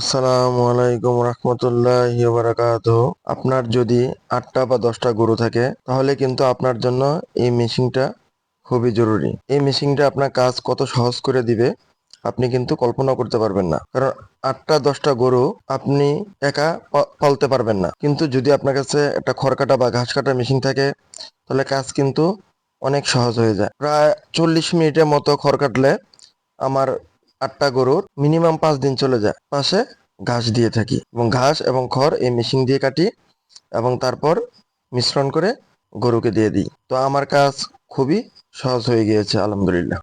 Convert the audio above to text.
আসসালামু আলাইকুম রহমতুল্লাহি ওয়া বারাকাতুহু। আপনার যদি 8টা বা 10টা গরু থাকে তাহলে কিন্তু আপনার জন্য এই মেশিনটা খুবই জরুরি। এই মেশিনটা আপনার কাজ কত সহজ করে দিবে আপনি কিন্তু কল্পনা করতে পারবেন না। কারণ 8টা 10টা গরু আপনি একা পালতে পারবেন না। কিন্তু যদি আপনার কাছে একটা খড় কাটা বা ঘাস কাটার মেশিন থাকে তাহলে কাজ কিন্তু অনেক সহজ হয়ে যায়। প্রায় 40 মিনিটের মতো খড় কাটলে আমার 8টা গরুর মিনিমাম 5 দিন চলে যায়। পাশে ঘাস দিয়ে থাকি এবং ঘাস এবং খড় এই মেশিন দিয়ে কাটি এবং তারপর মিশ্রণ করে গরুকে দিয়ে দিই। তো আমার কাজ খুবই সহজ হয়ে গিয়েছে আলহামদুলিল্লাহ।